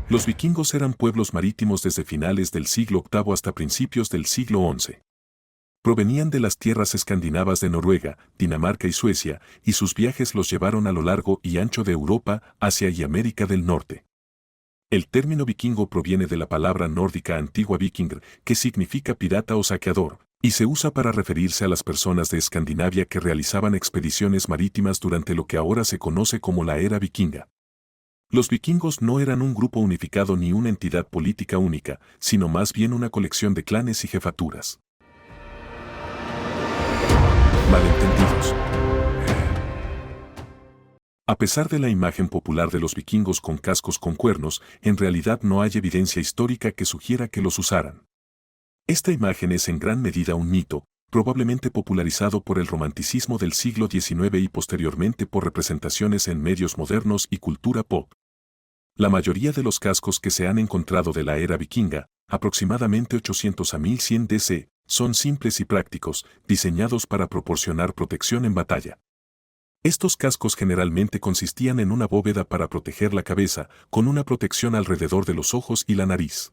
Los vikingos eran pueblos marítimos desde finales del siglo VIII hasta principios del siglo XI. Provenían de las tierras escandinavas de Noruega, Dinamarca y Suecia, y sus viajes los llevaron a lo largo y ancho de Europa, Asia y América del Norte. El término vikingo proviene de la palabra nórdica antigua vikingr, que significa pirata o saqueador, y se usa para referirse a las personas de Escandinavia que realizaban expediciones marítimas durante lo que ahora se conoce como la era vikinga. Los vikingos no eran un grupo unificado ni una entidad política única, sino más bien una colección de clanes y jefaturas. Malentendidos. A pesar de la imagen popular de los vikingos con cascos con cuernos, en realidad no hay evidencia histórica que sugiera que los usaran. Esta imagen es en gran medida un mito, probablemente popularizado por el romanticismo del siglo XIX y posteriormente por representaciones en medios modernos y cultura pop. La mayoría de los cascos que se han encontrado de la era vikinga, aproximadamente 800 a 1100 DC, son simples y prácticos, diseñados para proporcionar protección en batalla. Estos cascos generalmente consistían en una bóveda para proteger la cabeza, con una protección alrededor de los ojos y la nariz.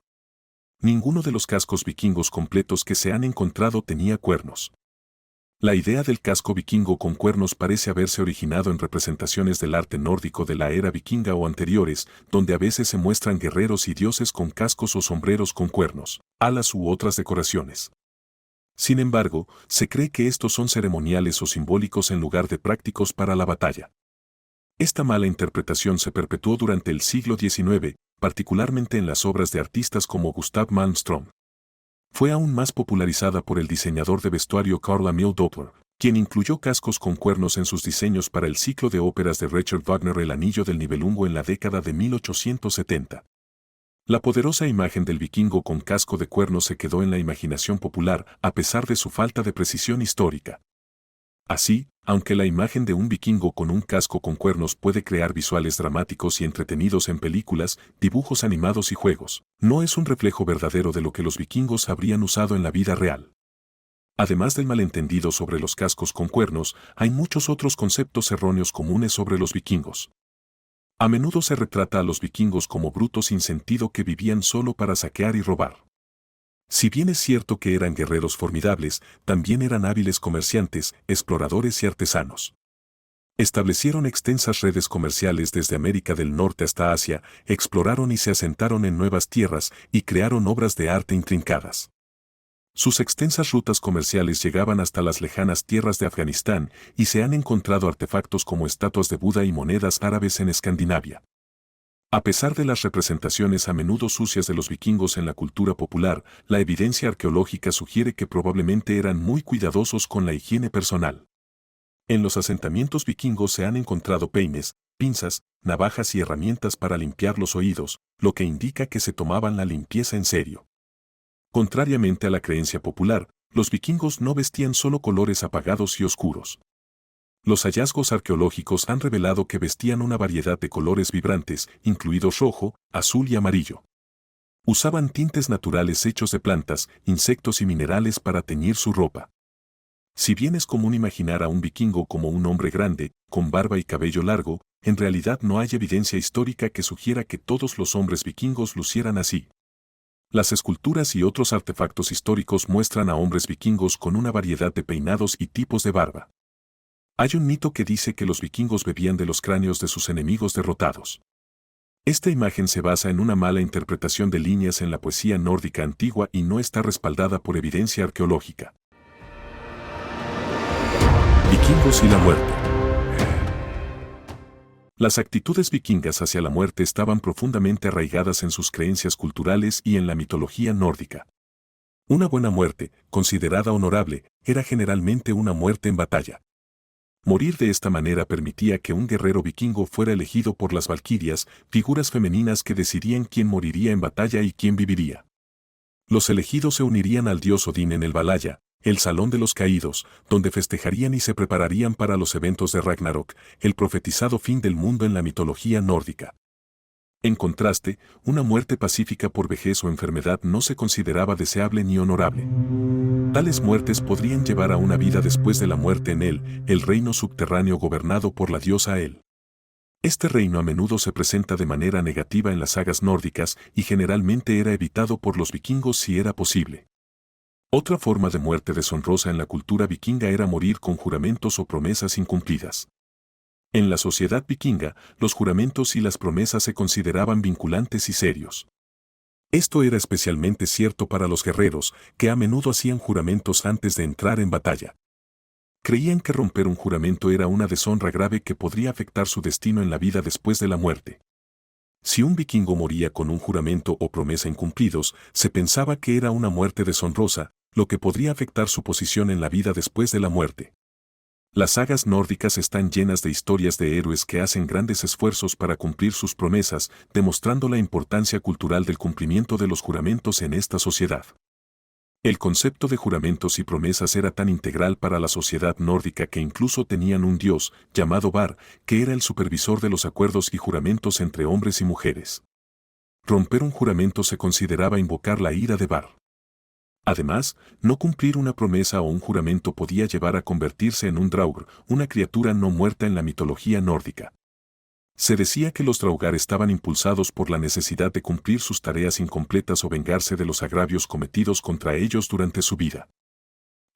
Ninguno de los cascos vikingos completos que se han encontrado tenía cuernos. La idea del casco vikingo con cuernos parece haberse originado en representaciones del arte nórdico de la era vikinga o anteriores, donde a veces se muestran guerreros y dioses con cascos o sombreros con cuernos, alas u otras decoraciones. Sin embargo, se cree que estos son ceremoniales o simbólicos en lugar de prácticos para la batalla. Esta mala interpretación se perpetuó durante el siglo XIX, particularmente en las obras de artistas como Gustav Malmström. Fue aún más popularizada por el diseñador de vestuario Carl-Emil Doppler, quien incluyó cascos con cuernos en sus diseños para el ciclo de óperas de Richard Wagner El Anillo del Nibelungo en la década de 1870. La poderosa imagen del vikingo con casco de cuernos se quedó en la imaginación popular a pesar de su falta de precisión histórica. Así, aunque la imagen de un vikingo con un casco con cuernos puede crear visuales dramáticos y entretenidos en películas, dibujos animados y juegos, no es un reflejo verdadero de lo que los vikingos habrían usado en la vida real. Además del malentendido sobre los cascos con cuernos, hay muchos otros conceptos erróneos comunes sobre los vikingos. A menudo se retrata a los vikingos como brutos sin sentido que vivían solo para saquear y robar. Si bien es cierto que eran guerreros formidables, también eran hábiles comerciantes, exploradores y artesanos. Establecieron extensas redes comerciales desde América del Norte hasta Asia, exploraron y se asentaron en nuevas tierras y crearon obras de arte intrincadas. Sus extensas rutas comerciales llegaban hasta las lejanas tierras de Afganistán y se han encontrado artefactos como estatuas de Buda y monedas árabes en Escandinavia. A pesar de las representaciones a menudo sucias de los vikingos en la cultura popular, la evidencia arqueológica sugiere que probablemente eran muy cuidadosos con la higiene personal. En los asentamientos vikingos se han encontrado peines, pinzas, navajas y herramientas para limpiar los oídos, lo que indica que se tomaban la limpieza en serio. Contrariamente a la creencia popular, los vikingos no vestían solo colores apagados y oscuros. Los hallazgos arqueológicos han revelado que vestían una variedad de colores vibrantes, incluidos rojo, azul y amarillo. Usaban tintes naturales hechos de plantas, insectos y minerales para teñir su ropa. Si bien es común imaginar a un vikingo como un hombre grande, con barba y cabello largo, en realidad no hay evidencia histórica que sugiera que todos los hombres vikingos lucieran así. Las esculturas y otros artefactos históricos muestran a hombres vikingos con una variedad de peinados y tipos de barba. Hay un mito que dice que los vikingos bebían de los cráneos de sus enemigos derrotados. Esta imagen se basa en una mala interpretación de líneas en la poesía nórdica antigua y no está respaldada por evidencia arqueológica. Vikingos y la muerte. Las actitudes vikingas hacia la muerte estaban profundamente arraigadas en sus creencias culturales y en la mitología nórdica. Una buena muerte, considerada honorable, era generalmente una muerte en batalla. Morir de esta manera permitía que un guerrero vikingo fuera elegido por las valquirias, figuras femeninas que decidían quién moriría en batalla y quién viviría. Los elegidos se unirían al dios Odín en el Valhalla, el Salón de los Caídos, donde festejarían y se prepararían para los eventos de Ragnarok, el profetizado fin del mundo en la mitología nórdica. En contraste, una muerte pacífica por vejez o enfermedad no se consideraba deseable ni honorable. Tales muertes podrían llevar a una vida después de la muerte en el reino subterráneo gobernado por la diosa El. Este reino a menudo se presenta de manera negativa en las sagas nórdicas y generalmente era evitado por los vikingos si era posible. Otra forma de muerte deshonrosa en la cultura vikinga era morir con juramentos o promesas incumplidas. En la sociedad vikinga, los juramentos y las promesas se consideraban vinculantes y serios. Esto era especialmente cierto para los guerreros, que a menudo hacían juramentos antes de entrar en batalla. Creían que romper un juramento era una deshonra grave que podría afectar su destino en la vida después de la muerte. Si un vikingo moría con un juramento o promesa incumplidos, se pensaba que era una muerte deshonrosa, lo que podría afectar su posición en la vida después de la muerte. Las sagas nórdicas están llenas de historias de héroes que hacen grandes esfuerzos para cumplir sus promesas, demostrando la importancia cultural del cumplimiento de los juramentos en esta sociedad. El concepto de juramentos y promesas era tan integral para la sociedad nórdica que incluso tenían un dios, llamado Var, que era el supervisor de los acuerdos y juramentos entre hombres y mujeres. Romper un juramento se consideraba invocar la ira de Var. Además, no cumplir una promesa o un juramento podía llevar a convertirse en un draugr, una criatura no muerta en la mitología nórdica. Se decía que los draugr estaban impulsados por la necesidad de cumplir sus tareas incompletas o vengarse de los agravios cometidos contra ellos durante su vida.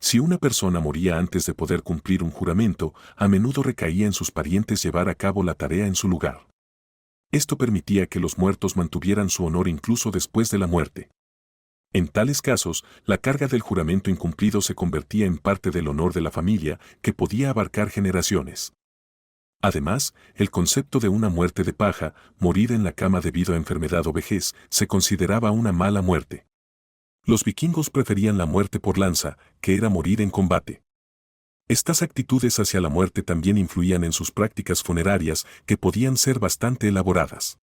Si una persona moría antes de poder cumplir un juramento, a menudo recaía en sus parientes llevar a cabo la tarea en su lugar. Esto permitía que los muertos mantuvieran su honor incluso después de la muerte. En tales casos, la carga del juramento incumplido se convertía en parte del honor de la familia, que podía abarcar generaciones. Además, el concepto de una muerte de paja, morir en la cama debido a enfermedad o vejez, se consideraba una mala muerte. Los vikingos preferían la muerte por lanza, que era morir en combate. Estas actitudes hacia la muerte también influían en sus prácticas funerarias, que podían ser bastante elaboradas.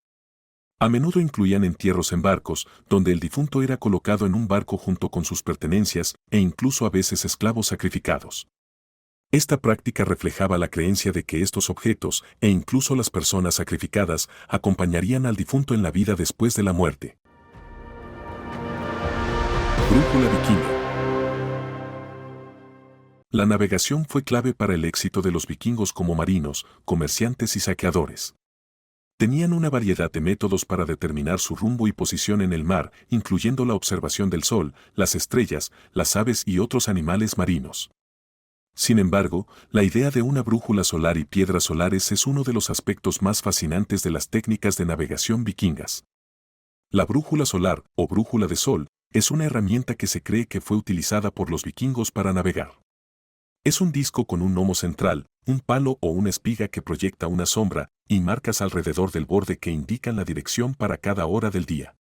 A menudo incluían entierros en barcos, donde el difunto era colocado en un barco junto con sus pertenencias e incluso a veces esclavos sacrificados. Esta práctica reflejaba la creencia de que estos objetos, e incluso las personas sacrificadas, acompañarían al difunto en la vida después de la muerte. Brújula vikinga. La navegación fue clave para el éxito de los vikingos como marinos, comerciantes y saqueadores. Tenían una variedad de métodos para determinar su rumbo y posición en el mar, incluyendo la observación del sol, las estrellas, las aves y otros animales marinos. Sin embargo, la idea de una brújula solar y piedras solares es uno de los aspectos más fascinantes de las técnicas de navegación vikingas. La brújula solar, o brújula de sol, es una herramienta que se cree que fue utilizada por los vikingos para navegar. Es un disco con un gnomo central, un palo o una espiga que proyecta una sombra, y marcas alrededor del borde que indican la dirección para cada hora del día.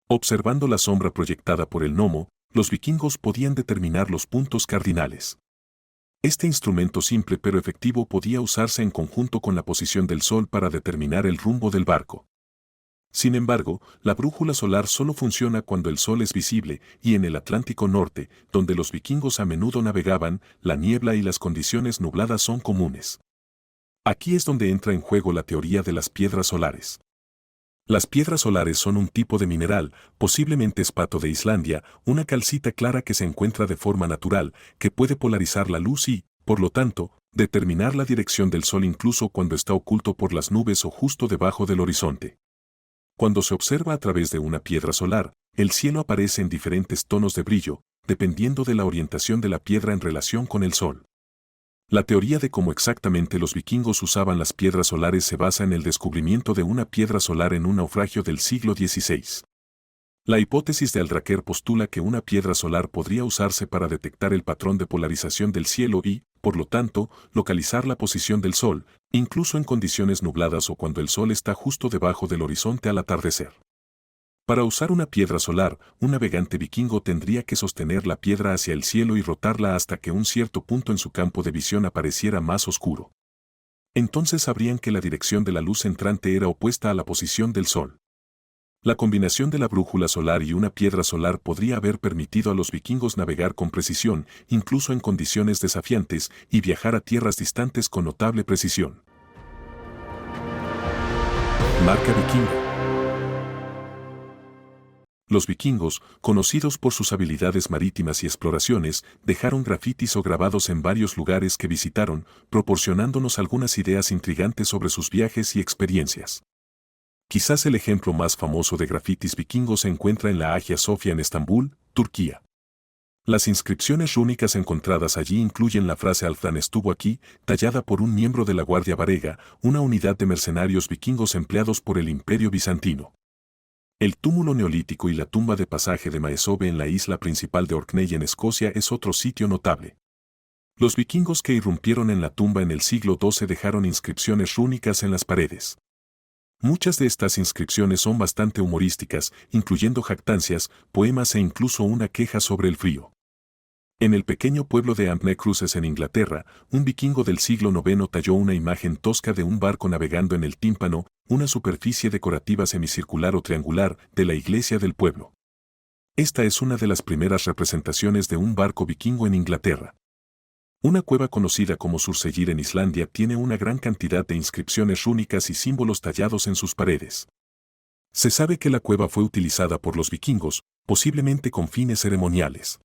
Observando la sombra proyectada por el gnomo, los vikingos podían determinar los puntos cardinales. Este instrumento simple pero efectivo podía usarse en conjunto con la posición del sol para determinar el rumbo del barco. Sin embargo, la brújula solar solo funciona cuando el sol es visible, y en el Atlántico Norte, donde los vikingos a menudo navegaban, la niebla y las condiciones nubladas son comunes. Aquí es donde entra en juego la teoría de las piedras solares. Las piedras solares son un tipo de mineral, posiblemente espato de Islandia, una calcita clara que se encuentra de forma natural, que puede polarizar la luz y, por lo tanto, determinar la dirección del sol incluso cuando está oculto por las nubes o justo debajo del horizonte. Cuando se observa a través de una piedra solar, el cielo aparece en diferentes tonos de brillo, dependiendo de la orientación de la piedra en relación con el sol. La teoría de cómo exactamente los vikingos usaban las piedras solares se basa en el descubrimiento de una piedra solar en un naufragio del siglo XVI. La hipótesis de Aldraker postula que una piedra solar podría usarse para detectar el patrón de polarización del cielo y, por lo tanto, localizar la posición del sol, incluso en condiciones nubladas o cuando el sol está justo debajo del horizonte al atardecer. Para usar una piedra solar, un navegante vikingo tendría que sostener la piedra hacia el cielo y rotarla hasta que un cierto punto en su campo de visión apareciera más oscuro. Entonces sabrían que la dirección de la luz entrante era opuesta a la posición del sol. La combinación de la brújula solar y una piedra solar podría haber permitido a los vikingos navegar con precisión, incluso en condiciones desafiantes, y viajar a tierras distantes con notable precisión. Marca vikinga. Los vikingos, conocidos por sus habilidades marítimas y exploraciones, dejaron grafitis o grabados en varios lugares que visitaron, proporcionándonos algunas ideas intrigantes sobre sus viajes y experiencias. Quizás el ejemplo más famoso de grafitis vikingos se encuentra en la Hagia Sofia en Estambul, Turquía. Las inscripciones rúnicas encontradas allí incluyen la frase Halfdan estuvo aquí, tallada por un miembro de la Guardia Varega, una unidad de mercenarios vikingos empleados por el Imperio Bizantino. El túmulo neolítico y la tumba de pasaje de Maesove en la isla principal de Orkney en Escocia es otro sitio notable. Los vikingos que irrumpieron en la tumba en el siglo XII dejaron inscripciones rúnicas en las paredes. Muchas de estas inscripciones son bastante humorísticas, incluyendo jactancias, poemas e incluso una queja sobre el frío. En el pequeño pueblo de Ampne Cruces en Inglaterra, un vikingo del siglo IX talló una imagen tosca de un barco navegando en el tímpano, una superficie decorativa semicircular o triangular, de la iglesia del pueblo. Esta es una de las primeras representaciones de un barco vikingo en Inglaterra. Una cueva conocida como Surseir en Islandia tiene una gran cantidad de inscripciones rúnicas y símbolos tallados en sus paredes. Se sabe que la cueva fue utilizada por los vikingos, posiblemente con fines ceremoniales.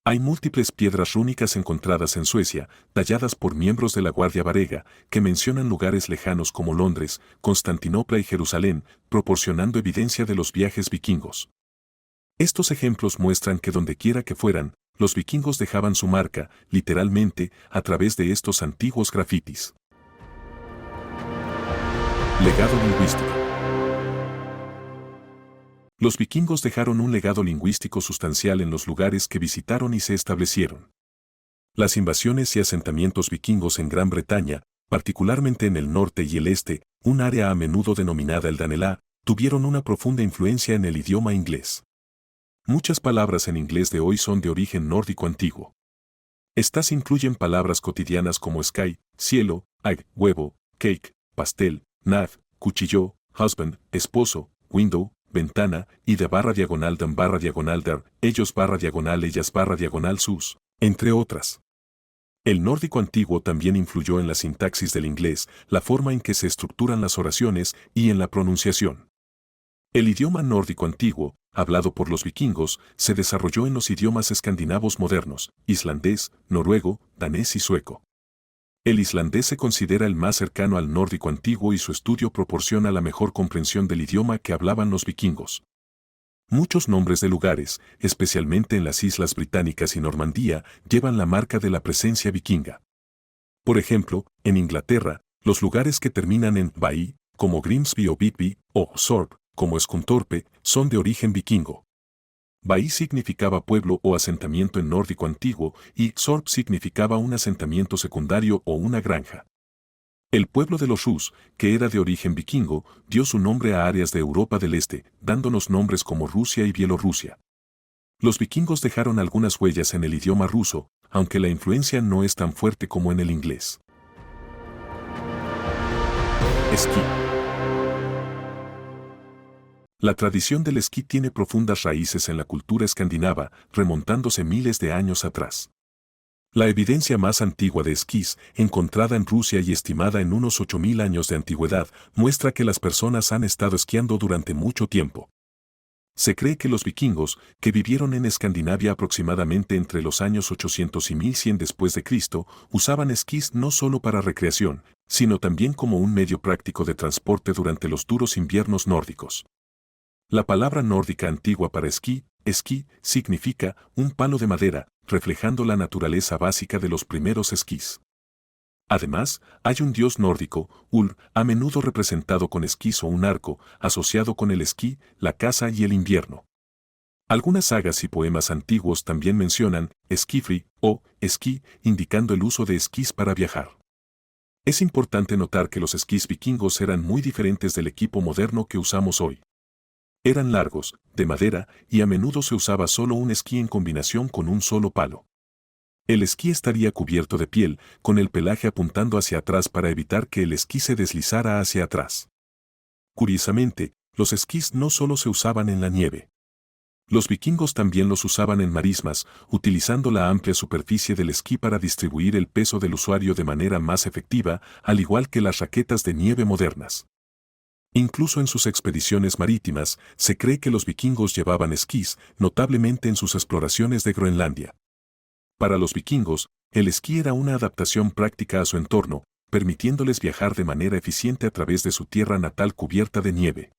Hay múltiples piedras rúnicas encontradas en Suecia, talladas por miembros de la Guardia Varega, que mencionan lugares lejanos como Londres, Constantinopla y Jerusalén, proporcionando evidencia de los viajes vikingos. Estos ejemplos muestran que dondequiera que fueran, los vikingos dejaban su marca, literalmente, a través de estos antiguos grafitis. Legado lingüístico. Los vikingos dejaron un legado lingüístico sustancial en los lugares que visitaron y se establecieron. Las invasiones y asentamientos vikingos en Gran Bretaña, particularmente en el norte y el este, un área a menudo denominada el Danelá, tuvieron una profunda influencia en el idioma inglés. Muchas palabras en inglés de hoy son de origen nórdico antiguo. Estas incluyen palabras cotidianas como sky, cielo, egg, huevo, cake, pastel, knife, cuchillo, husband, esposo, window, ventana, y de barra diagonal them barra diagonal there, ellos barra diagonal ellas barra diagonal sus, entre otras. El nórdico antiguo también influyó en la sintaxis del inglés, la forma en que se estructuran las oraciones y en la pronunciación. El idioma nórdico antiguo, hablado por los vikingos, se desarrolló en los idiomas escandinavos modernos, islandés, noruego, danés y sueco. El islandés se considera el más cercano al nórdico antiguo y su estudio proporciona la mejor comprensión del idioma que hablaban los vikingos. Muchos nombres de lugares, especialmente en las islas británicas y Normandía, llevan la marca de la presencia vikinga. Por ejemplo, en Inglaterra, los lugares que terminan en «by», como Grimsby o Whitby, o «Thorpe», como Scunthorpe, son de origen vikingo. By significaba pueblo o asentamiento en nórdico antiguo y Thorpe significaba un asentamiento secundario o una granja. El pueblo de los Rus, que era de origen vikingo, dio su nombre a áreas de Europa del Este, dándonos nombres como Rusia y Bielorrusia. Los vikingos dejaron algunas huellas en el idioma ruso, aunque la influencia no es tan fuerte como en el inglés. Esquí. La tradición del esquí tiene profundas raíces en la cultura escandinava, remontándose miles de años atrás. La evidencia más antigua de esquís, encontrada en Rusia y estimada en unos 8000 años de antigüedad, muestra que las personas han estado esquiando durante mucho tiempo. Se cree que los vikingos, que vivieron en Escandinavia aproximadamente entre los años 800 y 1100 después de Cristo, usaban esquís no solo para recreación, sino también como un medio práctico de transporte durante los duros inviernos nórdicos. La palabra nórdica antigua para esquí, significa un palo de madera, reflejando la naturaleza básica de los primeros esquís. Además, hay un dios nórdico, Ul, a menudo representado con esquís o un arco, asociado con el esquí, la caza y el invierno. Algunas sagas y poemas antiguos también mencionan skifri o esquí, indicando el uso de esquís para viajar. Es importante notar que los esquís vikingos eran muy diferentes del equipo moderno que usamos hoy. Eran largos, de madera, y a menudo se usaba solo un esquí en combinación con un solo palo. El esquí estaría cubierto de piel, con el pelaje apuntando hacia atrás para evitar que el esquí se deslizara hacia atrás. Curiosamente, los esquís no solo se usaban en la nieve. Los vikingos también los usaban en marismas, utilizando la amplia superficie del esquí para distribuir el peso del usuario de manera más efectiva, al igual que las raquetas de nieve modernas. Incluso en sus expediciones marítimas, se cree que los vikingos llevaban esquís, notablemente en sus exploraciones de Groenlandia. Para los vikingos, el esquí era una adaptación práctica a su entorno, permitiéndoles viajar de manera eficiente a través de su tierra natal cubierta de nieve.